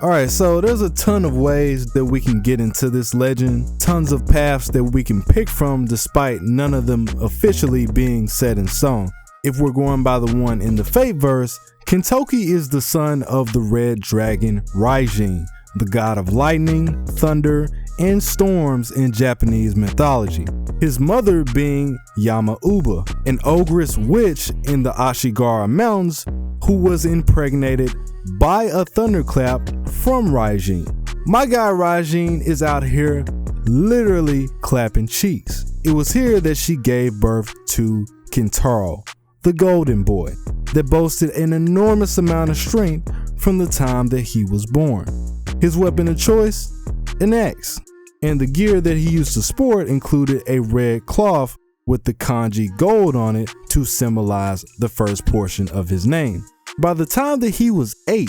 Alright, so there's a ton of ways that we can get into this legend, tons of paths that we can pick from despite none of them officially being set in stone. If we're going by the one in the Fate verse, Kintoki is the son of the red dragon Raijin, the god of lightning, thunder, and storms in Japanese mythology. His mother being Yama-uba, an ogress witch in the Ashigara Mountains who was impregnated by a thunderclap from Raijin. My guy Raijin is out here literally clapping cheeks. It was here that she gave birth to Kintaro, the golden boy, that boasted an enormous amount of strength from the time that he was born. His weapon of choice? An axe. And the gear that he used to sport included a red cloth with the kanji gold on it to symbolize the first portion of his name. By the time that he was 8,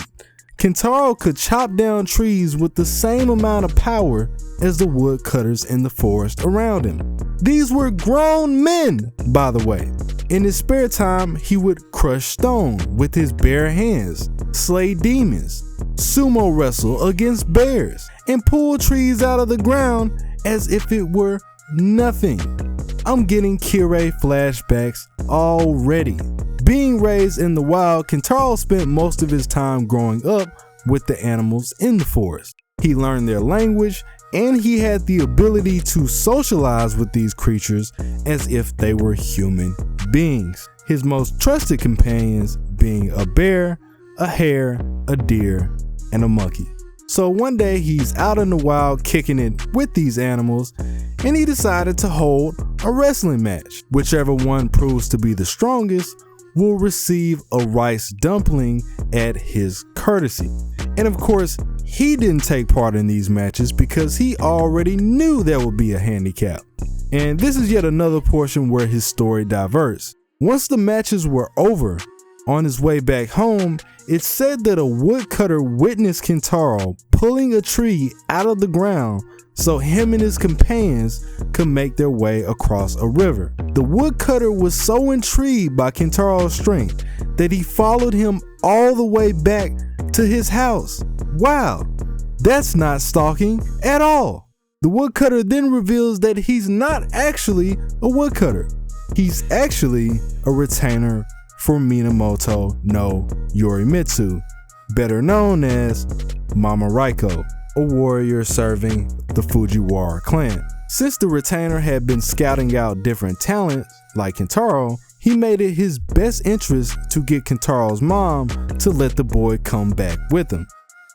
Kintaro could chop down trees with the same amount of power as the woodcutters in the forest around him. These were grown men, by the way. In his spare time, he would crush stone with his bare hands, slay demons, sumo wrestle against bears, and pull trees out of the ground as if it were nothing. I'm getting Kirei flashbacks already. Being raised in the wild, Kintaro spent most of his time growing up with the animals in the forest. He learned their language, and he had the ability to socialize with these creatures as if they were human beings. His most trusted companions being a bear, a hare, a deer, and a monkey. So one day he's out in the wild kicking it with these animals, and he decided to hold a wrestling match. Whichever one proves to be the strongest will receive a rice dumpling at his courtesy. And of course, he didn't take part in these matches because he already knew there would be a handicap. And this is yet another portion where his story diverts. Once the matches were over, on his way back home, it's said that a woodcutter witnessed Kintaro pulling a tree out of the ground so him and his companions could make their way across a river. The woodcutter was so intrigued by Kintaro's strength that he followed him all the way back to his house. Wow, that's not stalking at all. The woodcutter then reveals that he's not actually a woodcutter. He's actually a retainer for Minamoto no Yorimitsu, better known as Mama Raiko, a warrior serving the Fujiwara clan. Since the retainer had been scouting out different talents like Kintaro, he made it his best interest to get Kintaro's mom to let the boy come back with him.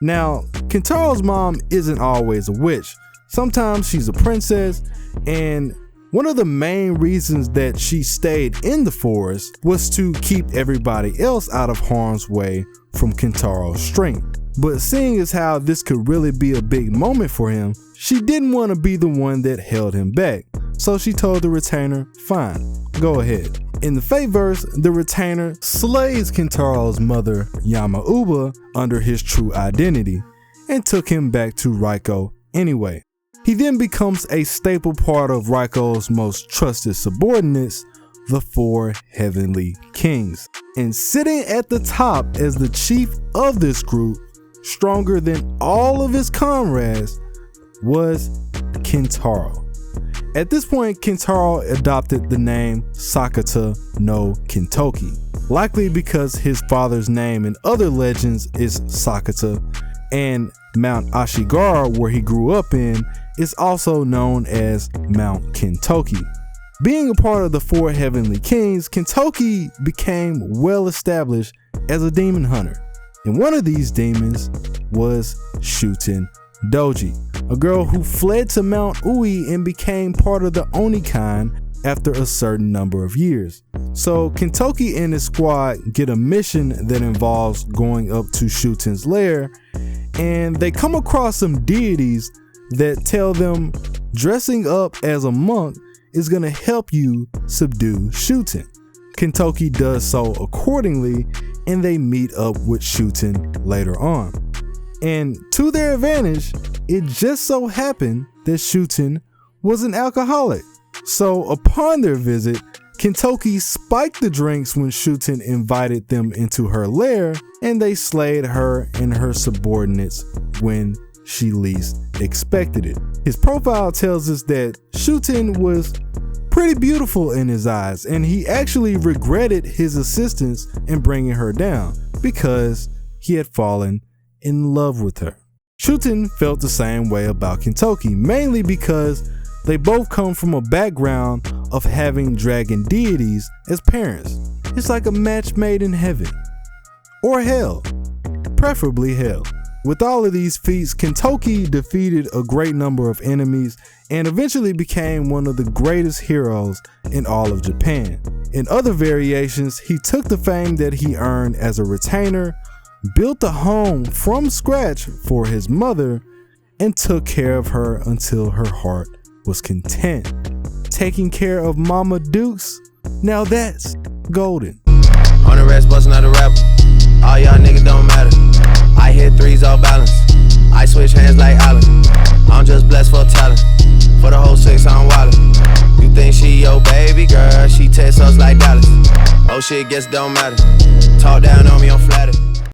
Now, Kintaro's mom isn't always a witch. Sometimes she's a princess, and one of the main reasons that she stayed in the forest was to keep everybody else out of harm's way from Kintaro's strength. But seeing as how this could really be a big moment for him, she didn't want to be the one that held him back. So she told the retainer, fine, go ahead. In the Fate verse, the retainer slays Kintaro's mother, Yama-uba, under his true identity, and took him back to Raiko anyway. He then becomes a staple part of Raiko's most trusted subordinates, the 4 Heavenly Kings. And sitting at the top as the chief of this group, stronger than all of his comrades, was Kintaro. At this point, Kintaro adopted the name Sakata no Kintoki, likely because his father's name in other legends is Sakata, and Mount Ashigara, where he grew up in, is also known as Mount Kintoki. Being a part of the 4 Heavenly Kings, Kintoki became well established as a demon hunter. And one of these demons was Shuten Doji, a girl who fled to Mount Ui and became part of the Onikan after a certain number of years. So Kintoki and his squad get a mission that involves going up to Shuten's lair, and they come across some deities that tell them dressing up as a monk is going to help you subdue Shuten. Kintoki does so accordingly, and they meet up with Shuten later on. And to their advantage, it just so happened that Shuten was an alcoholic. So upon their visit, Kintoki spiked the drinks when Shuten invited them into her lair, and they slayed her and her subordinates when she least expected it. His profile tells us that Shuten was pretty beautiful in his eyes, and he actually regretted his assistance in bringing her down because he had fallen in love with her. Shuten felt the same way about Kintoki, mainly because they both come from a background of having dragon deities as parents. It's like a match made in heaven. Or hell. Preferably hell. With all of these feats, Kintoki defeated a great number of enemies and eventually became one of the greatest heroes in all of Japan. In other variations, he took the fame that he earned as a retainer, built a home from scratch for his mother, and took care of her until her heart was content. Taking care of Mama Dukes, now that's golden. On the rest, bustin' out a rapper. All y'all niggas don't matter. I hit threes all balance. I switch hands like Allen. I'm just blessed for talent. For the whole 6, I'm wildin'. You think she your baby girl? She text us like Dallas. Oh shit, guess don't matter. Talk down on me, I'm flattered.